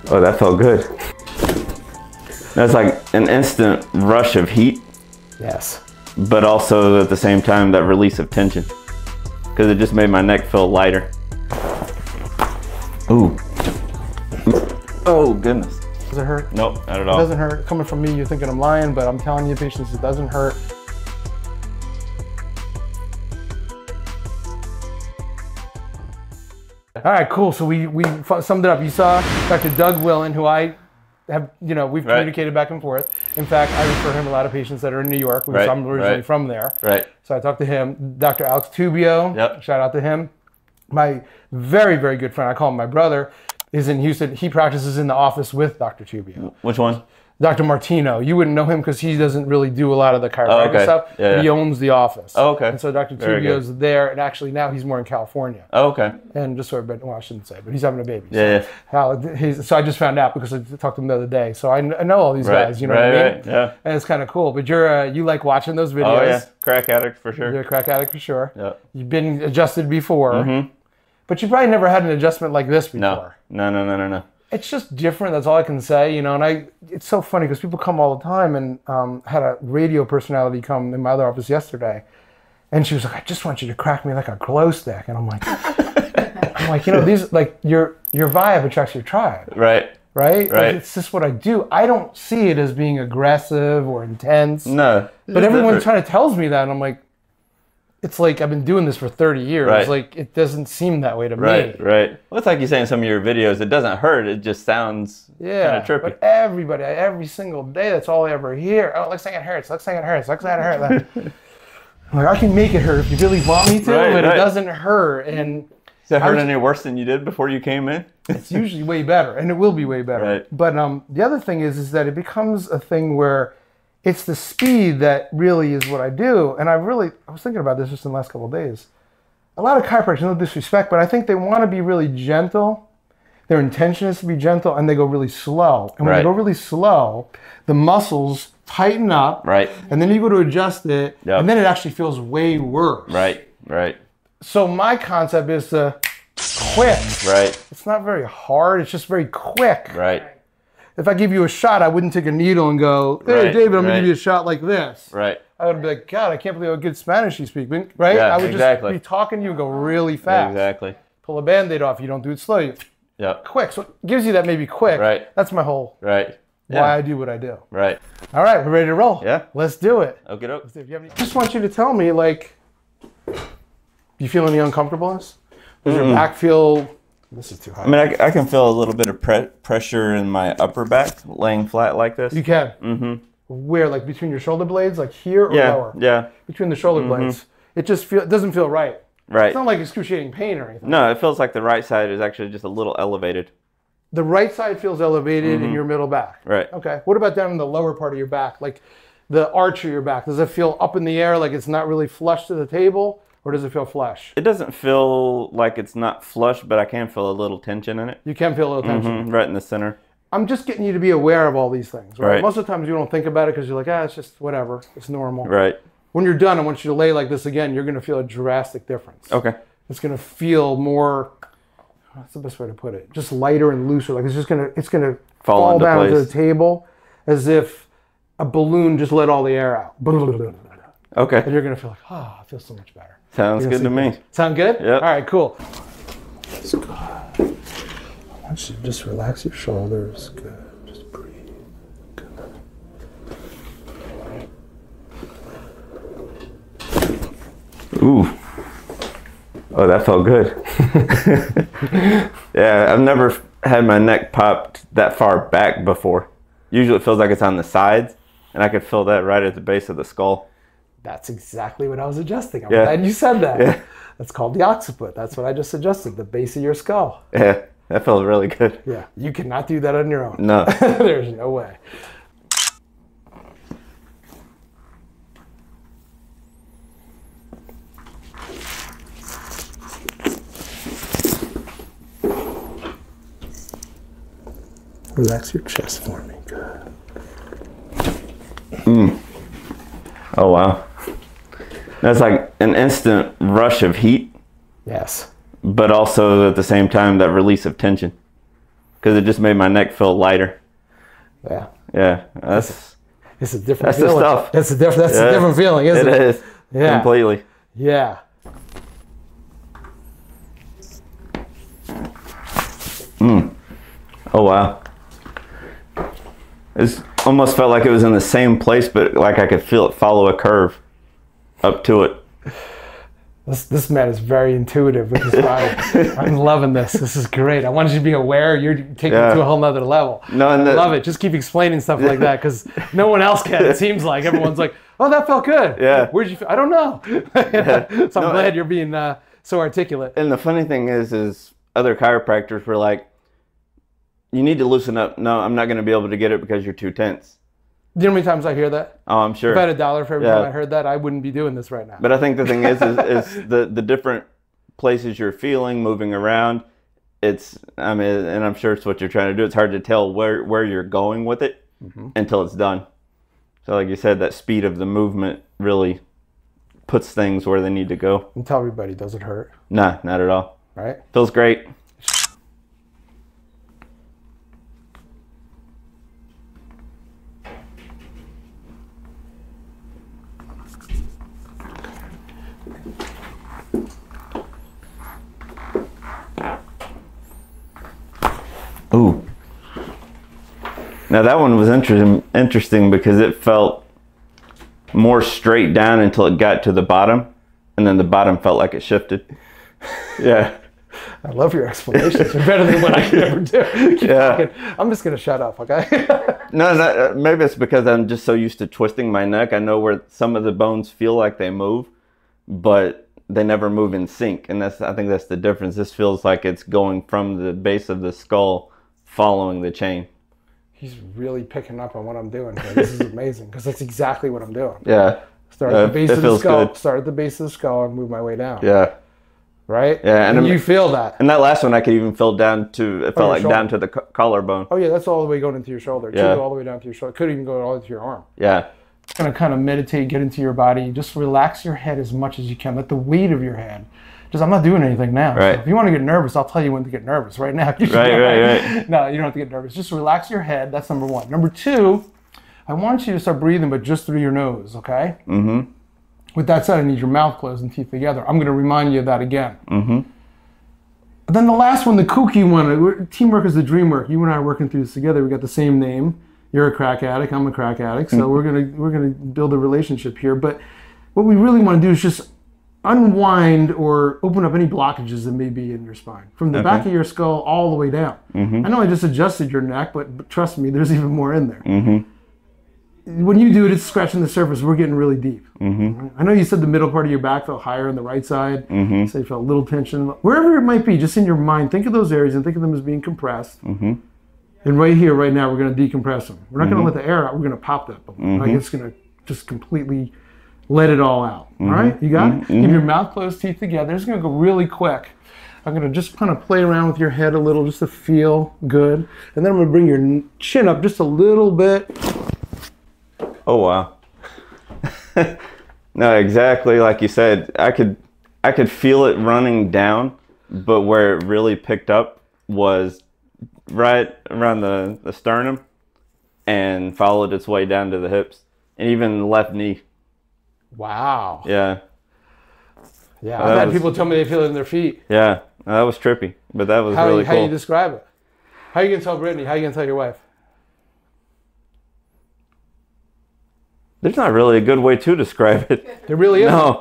Oh, that felt good. That's like an instant rush of heat. Yes. But also at the same time, that release of tension. Because it just made my neck feel lighter. Ooh. Oh, goodness. Does it hurt? Nope, not at all. It doesn't hurt. Coming from me, you're thinking I'm lying, but I'm telling you, patients, it doesn't hurt. All right, cool. So we summed it up. You saw Dr. Doug Willen, who I have, we've communicated back and forth. In fact, I refer him a lot of patients that are in New York because I'm originally from there. Right. So I talked to him. Dr. Atl Cracks, shout out to him. My very, very good friend, I call him my brother, is in Houston. He practices in the office with Dr. Tubio. Which one? Dr. Martino. You wouldn't know him because he doesn't really do a lot of the chiropractic stuff. Yeah, he owns the office. Oh, okay. And so Dr. Tubio's there, and actually now he's more in California. Oh, okay. And just sort of, well, I shouldn't say, but he's having a baby. Yeah, so I just found out because I talked to him the other day. So I know all these guys, you know what I mean? Yeah. And it's kind of cool. But you like watching those videos. Oh, yeah. Crack addict for sure. You're a crack addict for sure. Yeah. You've been adjusted before. But you probably never had an adjustment like this before. No. It's just different. That's all I can say, And it's so funny because people come all the time, and had a radio personality come in my other office yesterday, and she was like, "I just want you to crack me like a glow stick," and I'm like, these your vibe attracts your tribe, right? Like, it's just what I do. I don't see it as being aggressive or intense. No, but everyone kind of tells me that, and I'm like, it's like I've been doing this for 30 years. Like it doesn't seem that way to me. Right. Well, it's like you say in some of your videos, it doesn't hurt. It just sounds kind of trippy. But everybody, every single day, that's all I ever hear. Oh, it looks like it hurts. Looks like it hurts. Looks like it hurts. Like, I can make it hurt if you really want me to, but it doesn't hurt. And does it hurt any worse than you did before you came in? It's usually way better, and it will be way better. But the other thing is that it becomes a thing where it's the speed that really is what I do. And I was thinking about this just in the last couple of days. A lot of chiropractors, no disrespect, but I think they want to be really gentle. Their intention is to be gentle, and they go really slow. And when they go really slow, the muscles tighten up. And then you go to adjust it, and then it actually feels way worse. So my concept is to quick. It's not very hard. It's just very quick. If I give you a shot, I wouldn't take a needle and go, "Hey, David, I'm going to give you a shot like this." I would be like, "God, I can't believe how good Spanish you speak." I would just be talking to you and go really fast. Pull a Band-Aid off. You don't do it slow. Quick. So it gives you that maybe quick. That's my whole why I do what I do. All right, we're ready to roll. Let's do it. Okay. Just want you to tell me, do you feel any uncomfortableness? Does your back feel... This is too high. I mean, I can feel a little bit of pressure in my upper back, laying flat like this. You can? Where, like between your shoulder blades, like here or lower? Yeah. Between the shoulder blades. It doesn't feel right. It's not like excruciating pain or anything. No, it feels like the right side is actually just a little elevated. The right side feels elevated in your middle back? Okay. What about down in the lower part of your back? Like the arch of your back, does it feel up in the air like it's not really flush to the table? Or does it feel flush? It doesn't feel like it's not flush, but I can feel a little tension in it. You can feel a little tension? Right in the center. I'm just getting you to be aware of all these things, right? Most of the times you don't think about it because you're like, it's just whatever. It's normal. When you're done, I want you to lay like this again. You're going to feel a drastic difference. Okay. It's going to feel more, what's the best way to put it? Just lighter and looser. Like it's going to fall down to the table as if a balloon just let all the air out. Okay. And you're going to feel like, I feel so much better. Sounds good to me. Sound good? Yep. All right, cool. That's good. I want you to just relax your shoulders. Good. Just breathe. Good. Ooh. Oh, that felt good. Yeah, I've never had my neck popped that far back before. Usually it feels like it's on the sides, and I could feel that right at the base of the skull. That's exactly what I was adjusting. I'm glad you said that. That's called the occiput. That's what I just adjusted, the base of your skull. Yeah, that felt really good. Yeah, you cannot do that on your own. No. There's no way. Relax your chest for me. Good. Oh, wow. That's like an instant rush of heat. Yes. But also at the same time, that release of tension. because it just made my neck feel lighter. Yeah. Yeah. It's a different that's feeling. The stuff. That's a different feeling, isn't it? It is. Yeah. Completely. Yeah. Oh, wow. It almost felt like it was in the same place, but like I could feel it follow a curve up to it. This man is very intuitive with his body. I'm loving this. This is great. I want you to be aware. You're taking it to a whole nother level. No, I love it. Just keep explaining stuff like that because no one else can. It seems like everyone's like, oh, that felt good. Yeah. Where'd you feel? I don't know. So I'm glad you're being so articulate. And the funny thing is other chiropractors were like, you need to loosen up. No, I'm not going to be able to get it because you're too tense. Do you know how many times I hear that? Oh, I'm sure. If I had $1 for every time I heard that, I wouldn't be doing this right now. But I think the thing is the different places you're feeling, moving around. And I'm sure it's what you're trying to do. It's hard to tell where you're going with it until it's done. So like you said, that speed of the movement really puts things where they need to go. And tell everybody, does it hurt? Nah, not at all. Right? Feels great. Ooh. Now that one was interesting because it felt more straight down until it got to the bottom, and then the bottom felt like it shifted. Yeah. I love your explanations. They're better than what I can ever do. Yeah. I'm just gonna shut up, okay? No, maybe it's because I'm just so used to twisting my neck. I know where some of the bones feel like they move, but they never move in sync, and I think that's the difference. This feels like it's going from the base of the skull, following the chain. He's really picking up on what I'm doing here. This is amazing because that's exactly what I'm doing. Yeah. Start at the base of the skull. Start at the base of the skull and move my way down. Yeah. Right? Yeah. And you feel that. And that last one I could even feel down to, it felt like down to the collarbone. Oh yeah, that's all the way going into your shoulder. Yeah. All the way down to your shoulder. It could even go all the way to your arm. Yeah. Just gonna kind of meditate, get into your body. Just relax your head as much as you can. Let the weight of your head. I'm not doing anything now. Right. So if you want to get nervous, I'll tell you when to get nervous. Right now. Right. No, you don't have to get nervous. Just relax your head. That's number one. Number two, I want you to start breathing, but just through your nose, okay? Mm-hmm. With that said, I need your mouth closed and teeth together. I'm going to remind you of that again. Mm-hmm. But then the last one, the kooky one, teamwork is the dream work. You and I are working through this together. We got the same name. You're a crack addict. I'm a crack addict. So we're gonna build a relationship here. But what we really want to do is just unwind or open up any blockages that may be in your spine from the back of your skull all the way down. Mm-hmm. I know I just adjusted your neck, but trust me, there's even more in there. Mm-hmm. When you do it, it's scratching the surface. We're getting really deep. Mm-hmm. I know you said the middle part of your back felt higher on the right side. Mm-hmm. So you felt a little tension. Wherever it might be, just in your mind, think of those areas and think of them as being compressed. Mm-hmm. And right here, right now, we're going to decompress them. We're not going to let the air out. We're going to pop that balloon. Like it's going to just completely let it all out. All right? You got it? Keep your mouth closed, teeth together. It's going to go really quick. I'm going to just kind of play around with your head a little just to feel good. And then I'm going to bring your chin up just a little bit. Oh, wow. No, exactly like you said. I could feel it running down, but where it really picked up was right around the sternum and followed its way down to the hips and even the left knee. Wow. Yeah. Yeah, I've had people tell me they feel it in their feet. Yeah, that was trippy, but that was really cool. How do you describe it? How are you going to tell Brittany? How are you going to tell your wife? There's not really a good way to describe it. There really isn't?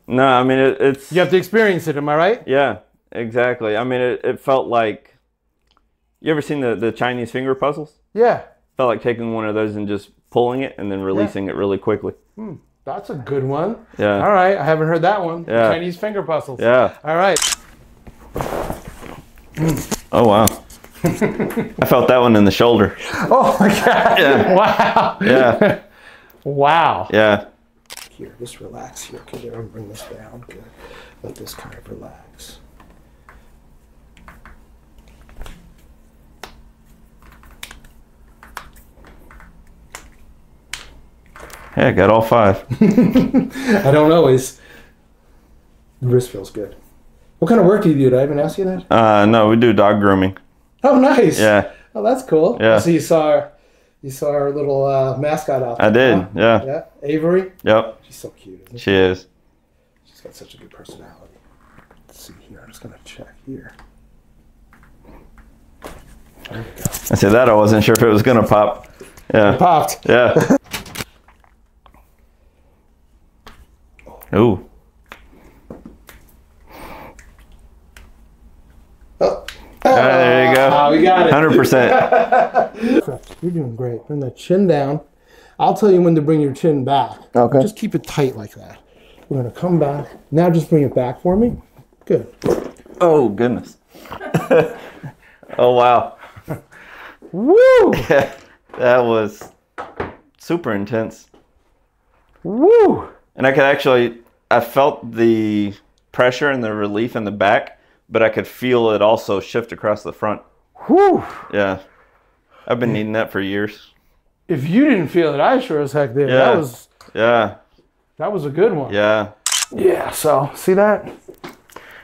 No, I mean, it's... You have to experience it, am I right? Yeah, exactly. I mean, it felt like... You ever seen the Chinese finger puzzles? Yeah. Felt like taking one of those and just pulling it and then releasing it really quickly. That's a good one. Yeah. All right, I haven't heard that one. Yeah. Chinese finger puzzles. Yeah. All right. Oh, wow. I felt that one in the shoulder. Oh, my God. Yeah. Wow. Yeah. Wow. Yeah. Here, just relax here. Okay, I'm bring this down. Good. Let this kind of relax. Hey, I got all 5. I don't always. The wrist feels good. What kind of work do you do? Did I even ask you that? No, we do dog grooming. Oh, nice. Yeah. Oh, that's cool. Yeah. So you saw our little mascot out there. I did. Huh? Yeah. Yeah. Avery. Yep. She's so cute, isn't she? She is. She's got such a good personality. Let's see here. I'm just gonna check here. There we go. I said that I wasn't sure if it was gonna pop. Yeah. It popped. Yeah. Ooh. Oh. There you go. We got it. 100%. You're doing great. Bring that chin down. I'll tell you when to bring your chin back. Okay. Just keep it tight like that. We're gonna come back. Now just bring it back for me. Good. Oh, goodness. Oh, wow. Woo! That was super intense. Woo! And I felt the pressure and the relief in the back, but I could feel it also shift across the front. Woo! Yeah. I've been needing that for years. If you didn't feel it, I sure as heck did. Yeah. That was a good one. Yeah. Yeah, so see that?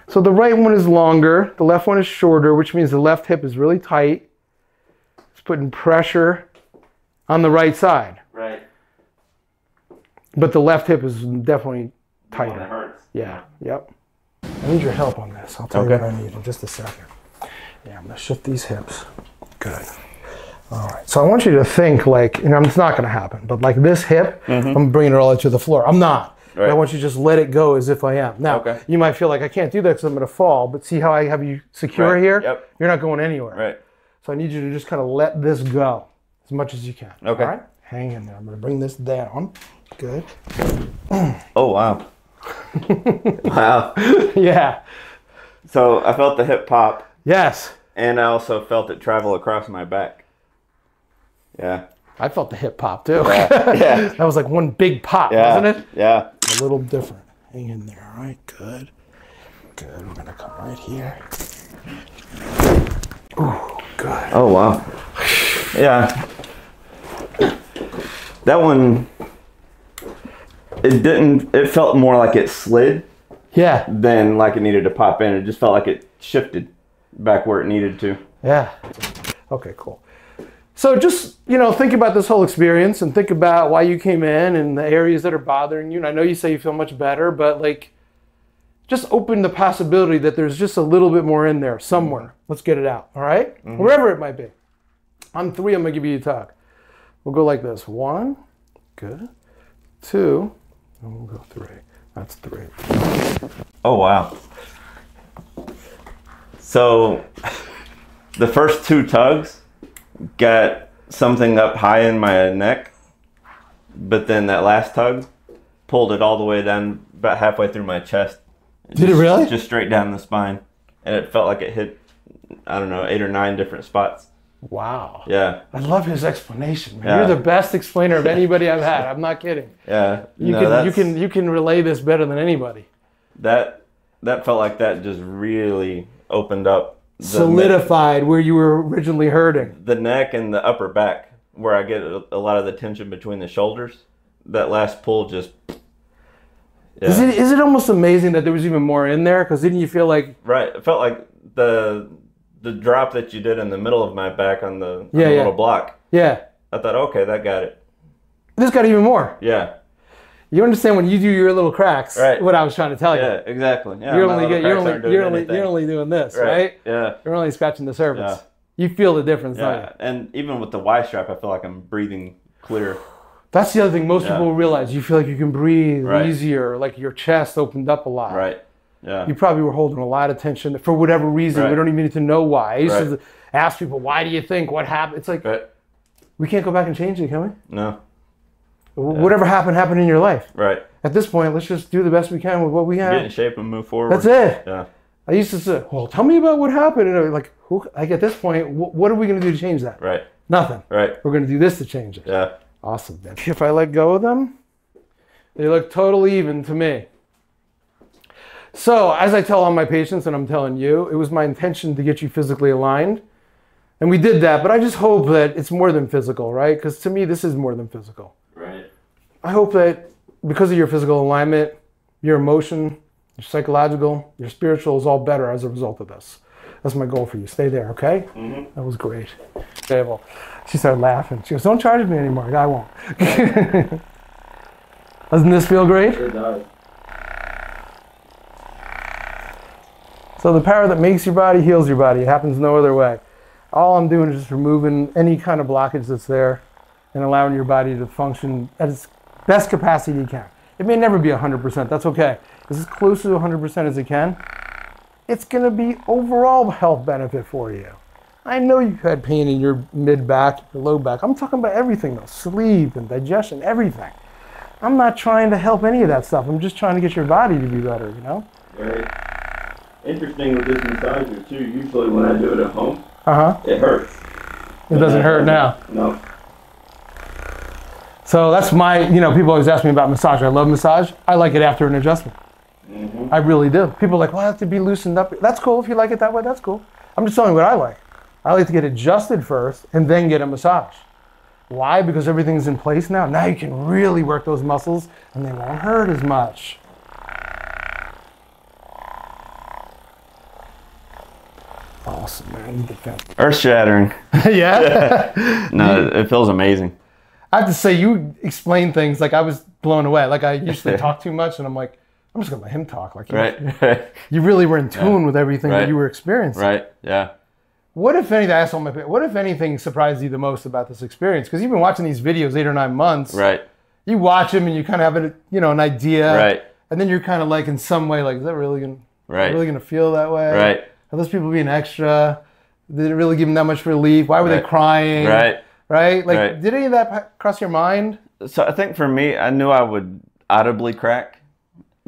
So the right one is longer, the left one is shorter, which means the left hip is really tight. It's putting pressure on the right side. Right. But the left hip is definitely tighter. It hurts. Yeah, yep. I need your help on this. I'll tell you what I need in just a second. Yeah, I'm gonna shift these hips. Good. All right, so I want you to think like, it's not gonna happen, but like this hip, I'm bringing it all the way to the floor. I'm not. Right. I want you to just let it go as if I am. Now, you might feel like I can't do that because I'm gonna fall, but see how I have you secure here? Yep. You're not going anywhere. Right. So I need you to just kind of let this go as much as you can. Okay. All right? Hang in there. I'm gonna bring this down. Good. Oh, wow. Wow. Yeah. So I felt the hip pop. Yes. And I also felt it travel across my back. Yeah. I felt the hip pop too. Yeah. Yeah. That was like one big pop, yeah. wasn't it? Yeah. A little different. Hang in there. All right. Good. Good. We're gonna come right here. Ooh, good. Oh, wow. Yeah. That one, it felt more like it slid. Yeah. Than like it needed to pop in. It just felt like it shifted back where it needed to. Yeah. Okay, cool. So just, think about this whole experience and think about why you came in and the areas that are bothering you. And I know you say you feel much better, but just open the possibility that there's just a little bit more in there somewhere. Let's get it out, all right? Wherever it might be. On 3, I'm gonna give you a tug. We'll go like this. 1, good. 2, and we'll go 3. That's 3. Oh, wow. So the first 2 tugs got something up high in my neck, but then that last tug pulled it all the way down about halfway through my chest. Did it really? Just straight down the spine. And it felt like it hit, I don't know, 8 or 9 different spots. Wow. Yeah. I love his explanation, man. Yeah. You're the best explainer of anybody I've had. I'm not kidding. Yeah. You can relay this better than anybody. That felt like that just really opened up. Solidified where you were originally hurting. The neck and the upper back, where I get a lot of the tension between the shoulders. That last pull just... Yeah. Is it almost amazing that there was even more in there? Because didn't you feel like... Right. It felt like the drop that you did in the middle of my back on the little block. Yeah. I thought, okay, that got it. This got even more. Yeah. You understand when you do your little cracks, right? What I was trying to tell you. Yeah, exactly. Yeah, you're only doing this, right? Yeah. You're only scratching the surface. Yeah. You feel the difference, don't you? And even with the Y strap, I feel like I'm breathing clear. That's the other thing most people realize. You feel like you can breathe right. easier, like your chest opened up a lot. Right. Yeah. You probably were holding a lot of tension for whatever reason. Right. We don't even need to know why. I used to ask people, why do you think? What happened? It's like, we can't go back and change it, can we? No. Whatever happened in your life. Right. At this point, let's just do the best we can with what we have. Get in shape and move forward. That's it. Yeah. I used to say, well, tell me about what happened. And at this point, what are we going to do to change that? Right. Nothing. Right. We're going to do this to change it. Yeah. Awesome. If I let go of them, they look totally even to me. So as I tell all my patients, and I'm telling you, it was my intention to get you physically aligned. And we did that, but I just hope that it's more than physical, right? Because to me, this is more than physical. Right. I hope that because of your physical alignment, your emotion, your psychological, your spiritual is all better as a result of this. That's my goal for you. Stay there, okay? That was great. Okay, well, she started laughing. She goes, don't charge me anymore. I won't. Doesn't this feel great? It does. So the power that makes your body heals your body. It happens no other way. All I'm doing is just removing any kind of blockage that's there and allowing your body to function at its best capacity you can. It may never be 100%. That's okay. It's as close to 100% as it can. It's going to be overall health benefit for you. I know you've had pain in your mid-back, your low back. I'm talking about everything though. Sleep and digestion, everything. I'm not trying to help any of that stuff. I'm just trying to get your body to be better, you know? Right. Interesting with this massager too. Usually when I do it at home, it hurts. It doesn't hurt now. No. So that's my, people always ask me about massage. I love massage. I like it after an adjustment. I really do. People are like, well, I have to be loosened up. That's cool. If you like it that way, that's cool. I'm just telling you what I like. I like to get adjusted first and then get a massage. Why? Because everything's in place now. Now you can really work those muscles and they won't hurt as much. Awesome, man. Earth-shattering. Yeah? No, it feels amazing. I have to say, you explain things like I was blown away. Like I usually talk too much and I'm like, I'm just going to let him talk. Like, you really were in tune with everything that you were experiencing. Right, yeah. What if anything, I asked all my parents, what if anything surprised you the most about this experience? Because you've been watching these videos 8 or 9 months. Right. You watch them and you kind of have an idea. Right. And then you're kind of like in some way, like, is that really going to feel that way? Right. Are those people being extra? Did it really give them that much relief? Why were they crying? Right. Right? Like, did any of that cross your mind? So I think for me, I knew I would audibly crack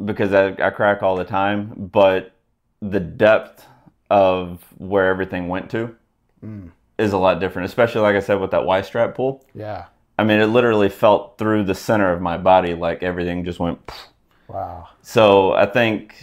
because I crack all the time, but the depth of where everything went to is a lot different, especially like I said with that Y-strap pull. Yeah. I mean, it literally felt through the center of my body like everything just went. Wow. So I think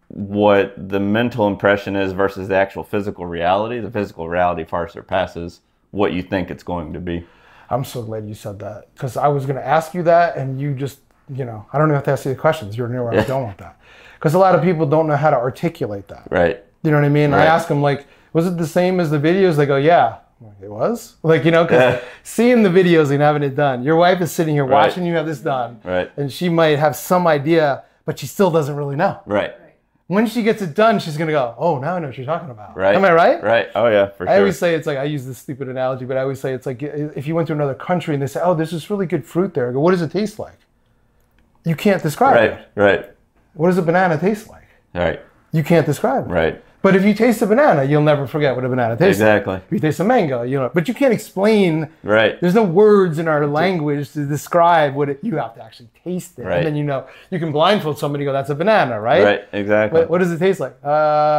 what the mental impression is versus the actual physical reality, the physical reality far surpasses what you think it's going to be. I'm so glad you said that because I was going to ask you that and you just, I don't even have to ask you the questions. You're near where I was going with that. Because a lot of people don't know how to articulate that. Right. You know what I mean? Right. I ask them like, was it the same as the videos? They go, yeah. It was? Like, because seeing the videos and having it done, your wife is sitting here watching you have this done. Right. And she might have some idea, but she still doesn't really know. Right. When she gets it done, she's going to go, oh, now I know what you're talking about. Right. Am I right? Right. Oh, yeah, for sure. I always say it's like, I use this stupid analogy, but I always say it's like if you went to another country and they say, oh, there's this really good fruit there. I go, what does it taste like? You can't describe it. Right. What does a banana taste like? Right. You can't describe it. Right. But if you taste a banana, you'll never forget what a banana tastes like. Exactly. If you taste a mango, but you can't explain. Right. There's no words in our language to describe what you have to actually taste it. Right. And then you can blindfold somebody and go, that's a banana, right? Right, exactly. What does it taste like?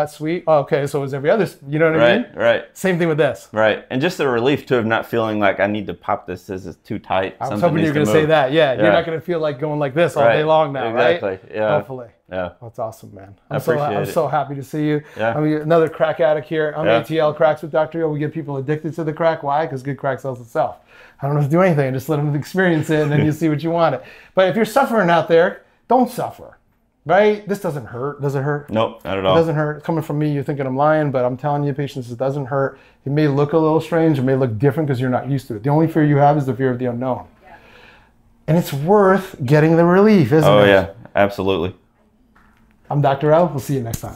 Sweet. Oh, okay, so is every other, you know what I mean? Right. Same thing with this. Right. And just the relief too of not feeling like I need to pop this is too tight. I was hoping you were going to say that. Yeah, you're not going to feel like going like this all day long now, exactly. Right? Yeah. Hopefully. Yeah. That's awesome, man. I'm so happy to see you. Yeah. I'm another crack addict here. I'm Atl Cracks with Dr.O. We get people addicted to the crack. Why? Because good crack sells itself. I don't have to do anything. Just let them experience it and then you see what you want it. But if you're suffering out there, don't suffer. Right? This doesn't hurt. Does it hurt? Nope, not at all. It doesn't hurt. Coming from me, you're thinking I'm lying, but I'm telling you, patients, it doesn't hurt. It may look a little strange. It may look different because you're not used to it. The only fear you have is the fear of the unknown. Yeah. And it's worth getting the relief, isn't it? Oh, yeah. Absolutely. I'm Dr. O. We'll see you next time.